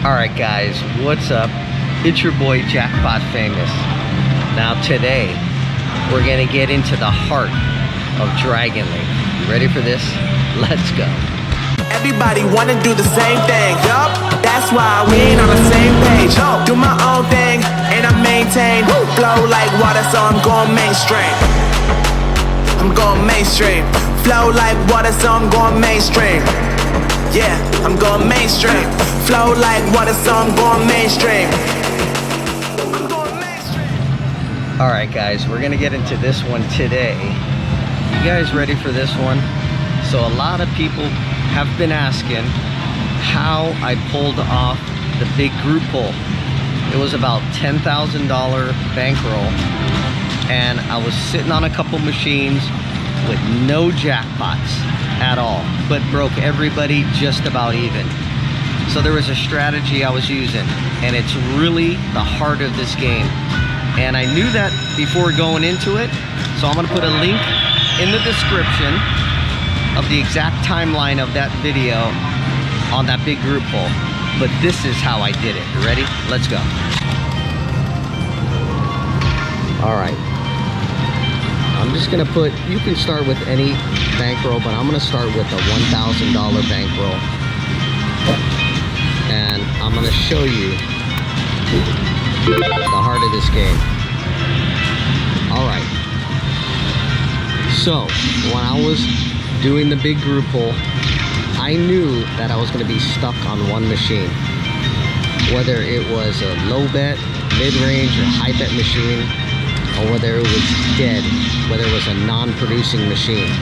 Alright guys, what's up? It's your boy Jackpot Famous. Now today, we're gonna get into the heart of Dragon Lake. You ready for this? Let's go. Everybody wanna do the same thing, yup. That's why we ain't on the same page. Do my own thing, and I maintain. Flow like water, so I'm going mainstream. I'm going mainstream. Flow like water, so I'm going mainstream. Yeah, I'm going mainstream. Flow like water, so I'm going mainstream. I'm going mainstream. Alright guys, we're gonna get into this one today. You guys ready for this one? So a lot of people have been asking how I pulled off the big group pull. It was about $10,000 bankroll, and I was sitting on a couple machines with no jackpots at all, but broke everybody just about even. So there was a strategy I was using, and it's really the heart of this game. And I knew that before going into it, so I'm gonna put a link in the description of the exact timeline of that video on that big group pull. But this is how I did it. You ready? Let's go. All right. I'm just gonna put, you can start with any bankroll, but I'm gonna start with a $1,000 bankroll. And I'm gonna show you the heart of this game. All right. So, when I was doing the big group pull, I knew that I was gonna be stuck on one machine. Whether it was a low bet, mid-range, or high bet machine, or whether it was dead, whether it was a non-producing machine.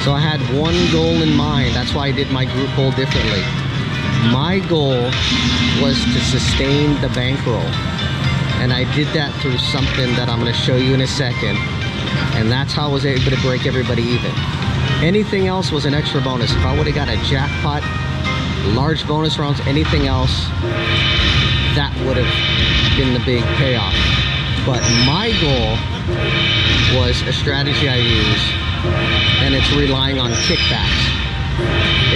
So I had one goal in mind. That's why I did my group pull differently. My goal was to sustain the bankroll, and I did that through something that I'm going to show you in a second, and that's how I was able to break everybody even. Anything else was an extra bonus. If I would have got a jackpot, large bonus rounds, anything else, that would have been the big payoff. But my goal was a strategy I use, and it's relying on kickbacks.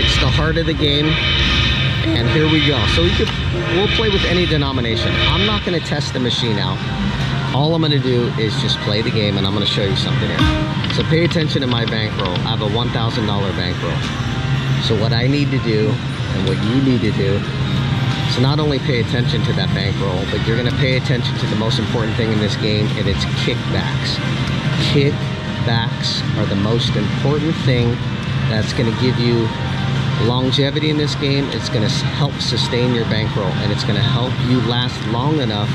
It's the heart of the game, and here we go. So we'll play with any denomination. I'm not going to test the machine out. All I'm going to do is just play the game, and I'm going to show you something here. So pay attention to my bankroll. I have a $1,000 bankroll. So what I need to do, and what you need to do, so not only pay attention to that bankroll, but you're going to pay attention to the most important thing in this game, and it's kickbacks. Kickbacks are the most important thing that's going to give you longevity in this game. It's going to help sustain your bankroll, and it's going to help you last long enough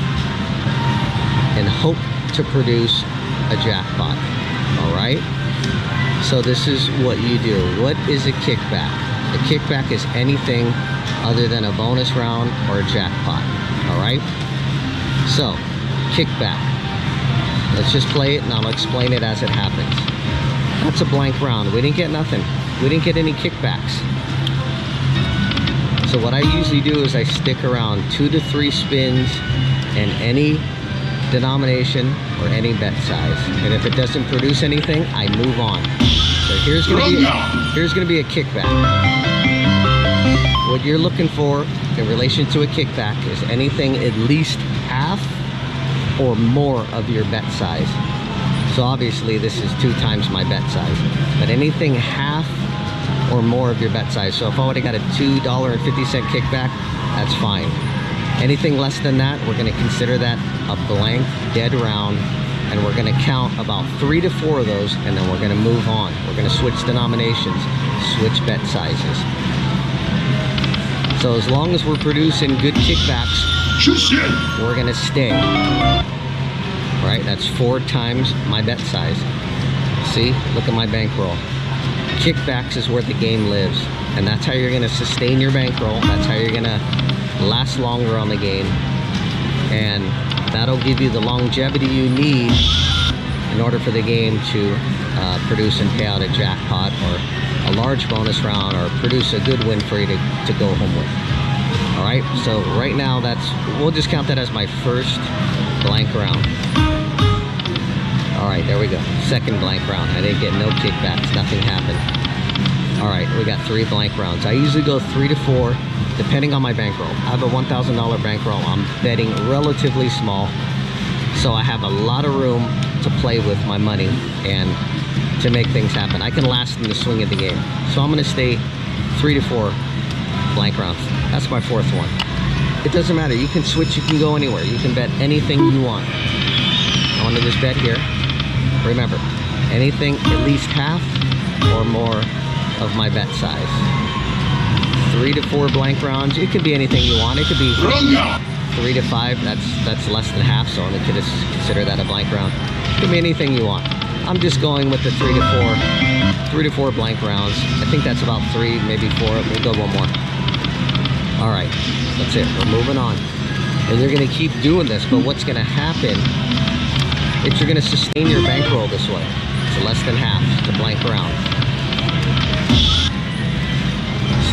and hope to produce a jackpot. All right? So this is what you do. What is a kickback? A kickback is anything other than a bonus round or a jackpot. All right? So, kickback. Let's just play it, and I'll explain it as it happens. That's a blank round. We didn't get nothing. We didn't get any kickbacks. So what I usually do is I stick around 2 to 3 spins in any denomination or any bet size. And if it doesn't produce anything, I move on. So here's gonna be a kickback. What you're looking for in relation to a kickback is anything at least half or more of your bet size. So obviously this is 2 times my bet size, but anything half or more of your bet size. So if I would have got a $2.50 kickback, that's fine. Anything less than that, we're going to consider that a blank dead round, and we're going to count about 3 to 4 of those, and then we're going to move on. We're going to switch denominations, switch bet sizes. So as long as we're producing good kickbacks, we're going to stay. Right? That's 4 times my bet size. See? Look at my bankroll. Kickbacks is where the game lives, and that's how you're going to sustain your bankroll. That's how you're going to last longer on the game, and that'll give you the longevity you need in order for the game to produce and pay out a jackpot or a large bonus round, or produce a good win for you to go home with. All right, so right now we'll just count that as my first blank round. All right, there we go. Second blank round. I didn't get no kickbacks. Nothing happened. All right, we got 3 blank rounds. I usually go 3 to 4, depending on my bankroll. I have a $1,000 bankroll. I'm betting relatively small, so I have a lot of room to play with my money and to make things happen. I can last in the swing of the game. So I'm gonna stay 3 to 4 blank rounds. That's my 4th one. It doesn't matter, you can switch, you can go anywhere. You can bet anything you want. I want to just bet here. Remember, anything at least half or more of my bet size. 3 to 4 blank rounds. It could be anything you want. It could be 3 to 5. That's less than half, so I'm gonna consider that a blank round. It could be anything you want. I'm just going with the 3 to 4 blank rounds. I think that's about 3, maybe 4. We'll go one more. All right, that's it. We're moving on. And you're gonna keep doing this, but what's gonna happen is you're gonna sustain your bankroll this way. So less than half, the blank round.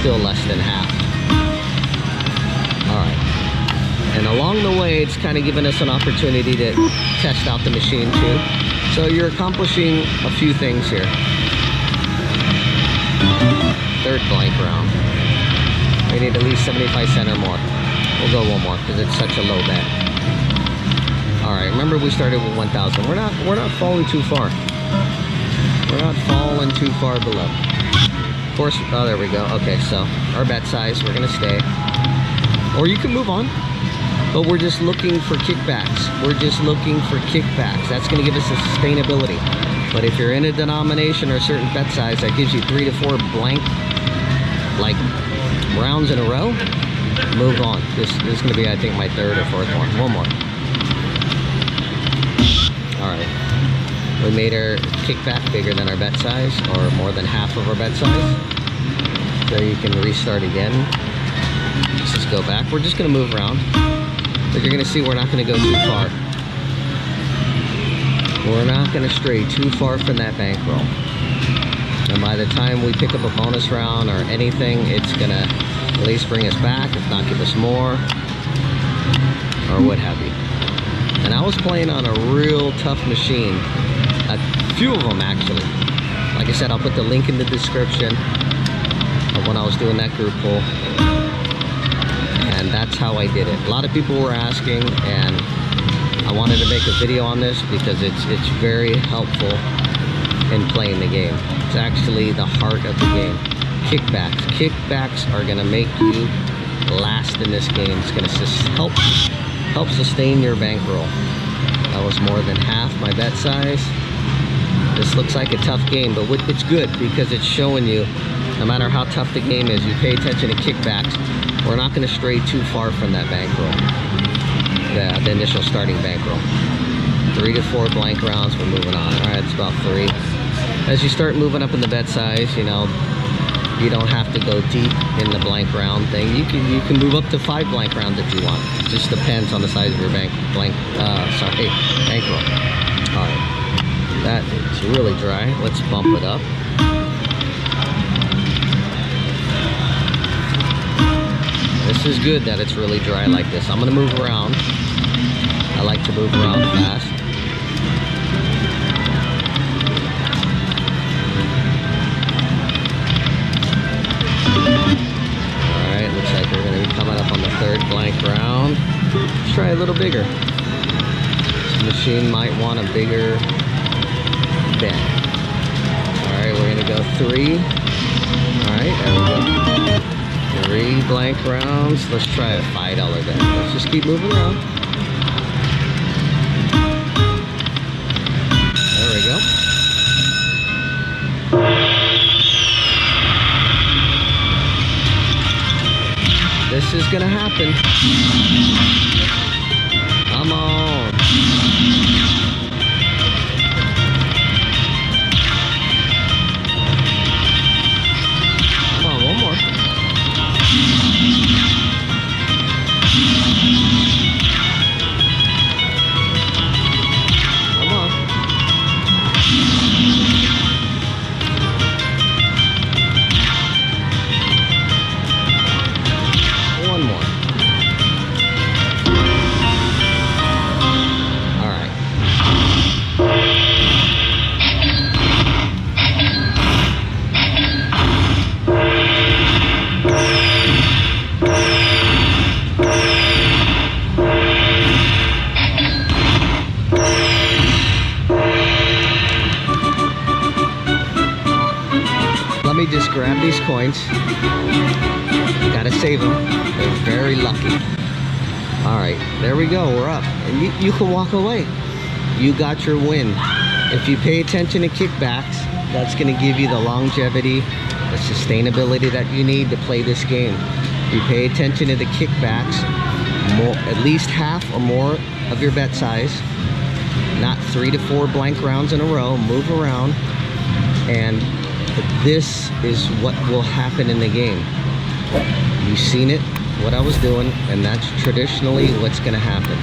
Still less than half. All right. And along the way, it's kind of given us an opportunity to test out the machine too. So you're accomplishing a few things here. 3rd blank round. We need at least 75 cents or more. We'll go one more because it's such a low bet. All right, remember we started with 1,000. We're not falling too far. We're not falling too far below. Of course, oh, there we go. Okay, so our bet size, we're gonna stay. Or you can move on, but we're just looking for kickbacks. We're just looking for kickbacks. That's gonna give us a sustainability. But if you're in a denomination or a certain bet size that gives you 3 to 4 blank, like rounds in a row, move on. This is gonna be, I think, my 3rd or 4th one. One more. All right. We made our kickback bigger than our bet size, or more than half of our bet size. So you can restart again. Let's just go back. We're just gonna move around, but you're gonna see we're not gonna go too far. We're not gonna stray too far from that bankroll. And by the time we pick up a bonus round or anything, it's gonna at least bring us back, if not give us more, or what have you. And I was playing on a real tough machine. A few of them actually. Like I said, I'll put the link in the description of when I was doing that group pull. And that's how I did it. A lot of people were asking, and I wanted to make a video on this because it's very helpful in playing the game. It's actually the heart of the game. Kickbacks. Kickbacks are gonna make you last in this game. It's gonna help sustain your bankroll. That was more than half my bet size. This looks like a tough game, but it's good because it's showing you, no matter how tough the game is, you pay attention to kickbacks. We're not going to stray too far from that bankroll, the initial starting bankroll. 3 to 4 blank rounds, we're moving on. All right, it's about 3. As you start moving up in the bet size, you know, you don't have to go deep in the blank round thing. You can move up to 5 blank rounds if you want. It just depends on the size of your bankroll. All right. That is really dry. Let's bump it up. This is good that it's really dry like this. I'm gonna move around. I like to move around fast. Alright, looks like we're gonna be coming up on the 3rd blank round. Let's try a little bigger. This machine might want a bigger bet. Alright, we're gonna go 3. Alright, there we go. 3 blank rounds. Let's try a $5 bet. Let's just keep moving around. There we go. This is gonna happen. Come on. grab these coins. You gotta save them. They're very lucky. All right, there we go. We're up. And you can walk away. You got your win. If you pay attention to kickbacks, that's gonna give you the longevity, the sustainability that you need to play this game. If you pay attention to the kickbacks, at least half or more of your bet size, not 3 to 4 blank rounds in a row, move around, and this is what will happen in the game. You've seen it, what I was doing, and that's traditionally what's gonna happen.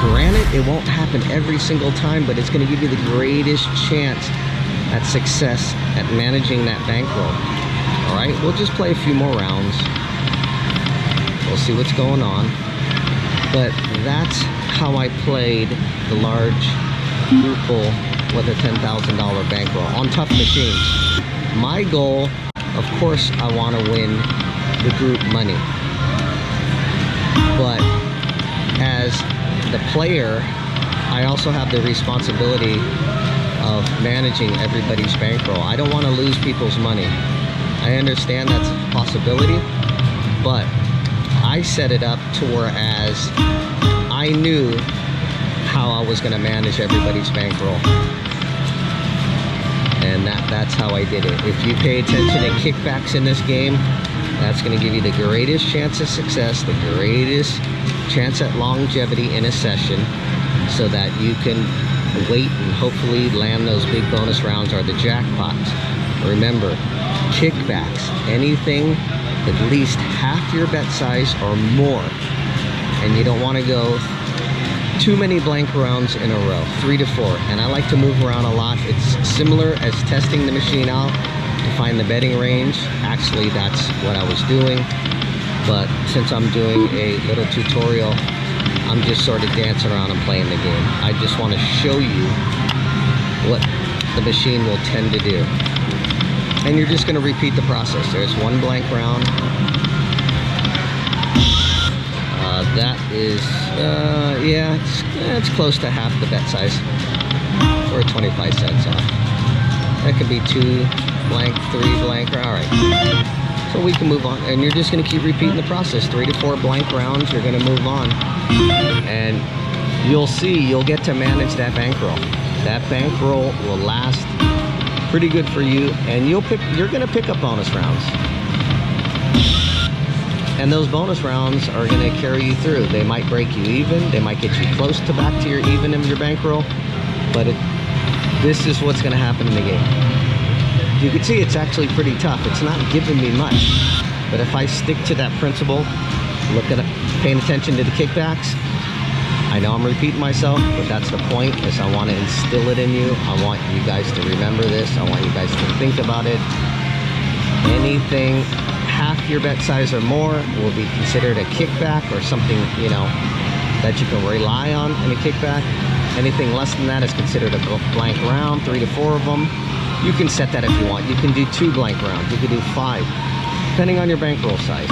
Granted, it won't happen every single time, but it's gonna give you the greatest chance at success at managing that bankroll. All right, we'll just play a few more rounds. We'll see what's going on. But that's how I played the large group pull with a $10,000 bankroll on tough machines. My goal, of course, I want to win the group money. But as the player, I also have the responsibility of managing everybody's bankroll. I don't want to lose people's money. I understand that's a possibility, but I set it up to whereas I knew how I was going to manage everybody's bankroll. And that's how I did it. If you pay attention to kickbacks in this game, that's going to give you the greatest chance of success, the greatest chance at longevity in a session, so that you can wait and hopefully land those big bonus rounds or the jackpots. Remember, kickbacks, anything at least half your bet size or more, and you don't want to go too many blank rounds in a row, 3 to 4. And I like to move around a lot. It's similar as testing the machine out to find the betting range. Actually, that's what I was doing, but since I'm doing a little tutorial, I'm just sort of dancing around and playing the game. I just want to show you what the machine will tend to do. And you're just going to repeat the process. There's one blank round. That is, yeah, it's close to half the bet size, or 25 cents off. That could be 2 blank, 3 blank, all right. So we can move on, and you're just going to keep repeating the process. 3 to 4 blank rounds, you're going to move on. And you'll see, you'll get to manage that bankroll. That bankroll will last pretty good for you, and you're going to pick up bonus rounds. And those bonus rounds are going to carry you through. They might break you even. They might get you close to back to your even in your bankroll. But this is what's going to happen in the game. You can see it's actually pretty tough. It's not giving me much. But if I stick to that principle, look at it, paying attention to the kickbacks, I know I'm repeating myself, but that's the point, is I want to instill it in you. I want you guys to remember this. I want you guys to think about it. Anything half your bet size or more will be considered a kickback, or something, you know, that you can rely on in a kickback. Anything less than that is considered a blank round, 3 to 4 of them. You can set that if you want. You can do 2 blank rounds. You can do 5, depending on your bankroll size.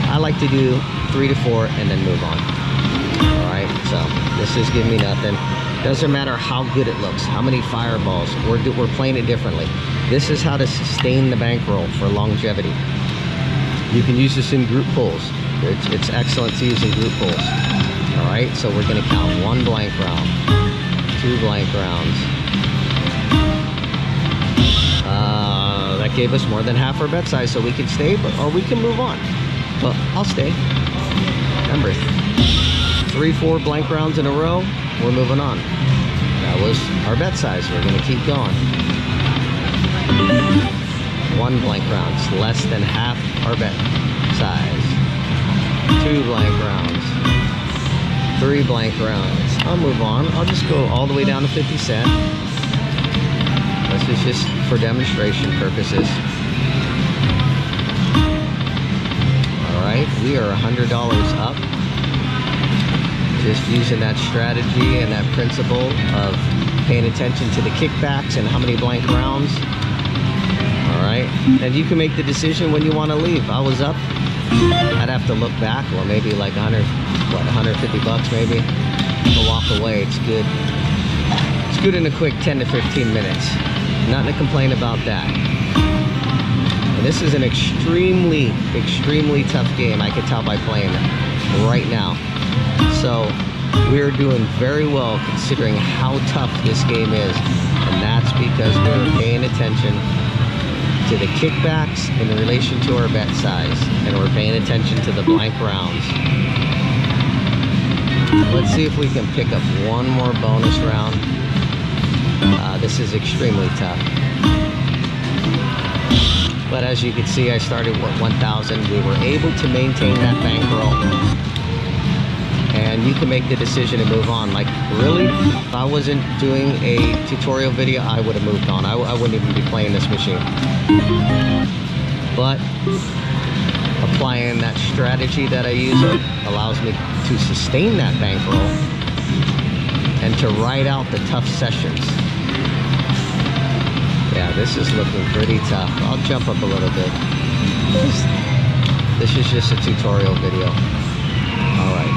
I like to do 3 to 4 and then move on. All right, so this is Give Me Nothing. Doesn't matter how good it looks, how many fireballs. We're playing it differently. This is how to sustain the bankroll for longevity. You can use this in group pulls. It's excellent to use in group pulls. All right, so we're going to count 1 blank round, 2 blank rounds. That gave us more than half our bet size, so we can stay, or we can move on. But I'll stay. Remember, 3, 4 blank rounds in a row, we're moving on. That was our bet size. We're going to keep going. 1 blank round, it's less than half our bet size. 2 blank rounds, 3 blank rounds. I'll move on. I'll just go all the way down to 50 cents. This is just for demonstration purposes. All right, we are $100 up. Just using that strategy and that principle of paying attention to the kickbacks and how many blank rounds. All right, and you can make the decision when you want to leave. I was up. I'd have to look back, or maybe like 150 bucks maybe. To walk away, it's good. It's good in a quick 10 to 15 minutes. Nothing to complain about that. And this is an extremely, extremely tough game. I can tell by playing it right now. So we're doing very well considering how tough this game is. And that's because we're paying attention to the kickbacks in relation to our bet size. And we're paying attention to the blank rounds. Let's see if we can pick up one more bonus round. This is extremely tough. But as you can see, I started with 1,000. We were able to maintain that bankroll. And you can make the decision to move on. Like, really, if I wasn't doing a tutorial video, I would have moved on. I wouldn't even be playing this machine. But applying that strategy that I use allows me to sustain that bankroll and to ride out the tough sessions. Yeah, this is looking pretty tough. I'll jump up a little bit. This is just a tutorial video. All right.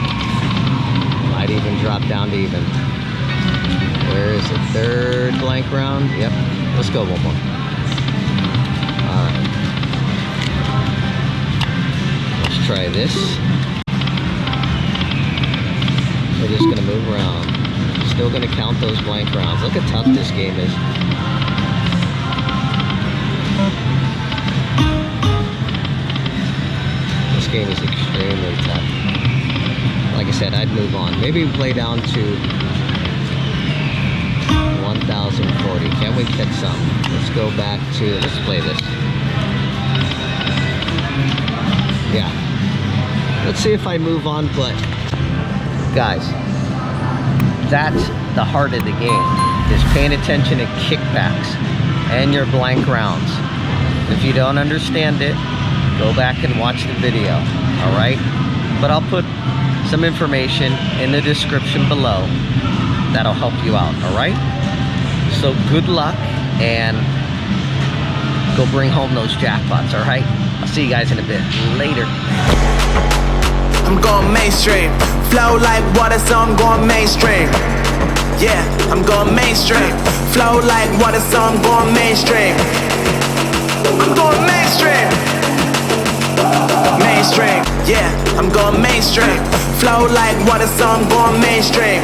Might even drop down to even. Where is the third blank round? Yep. Let's go one more. All right. Let's try this. We're just gonna move around. Still gonna count those blank rounds. Look how tough this game is. This game is extremely tough. Like I said, I'd move on. Maybe play down to 1,040. Can we catch some? Let's go back to, let's play this. Yeah. Let's see if I move on, but guys, that's the heart of the game, is paying attention to kickbacks and your blank rounds. If you don't understand it, go back and watch the video, all right? But I'll put some information in the description below that'll help you out, all right? So good luck, and go bring home those jackpots, all right? I'll see you guys in a bit. Later. I'm going mainstream. Flow like water, so I'm going mainstream. Yeah, I'm going mainstream. Flow like water, so I'm going mainstream. I'm going mainstream. Mainstream, yeah, I'm going mainstream. Flow like water, so I'm going mainstream.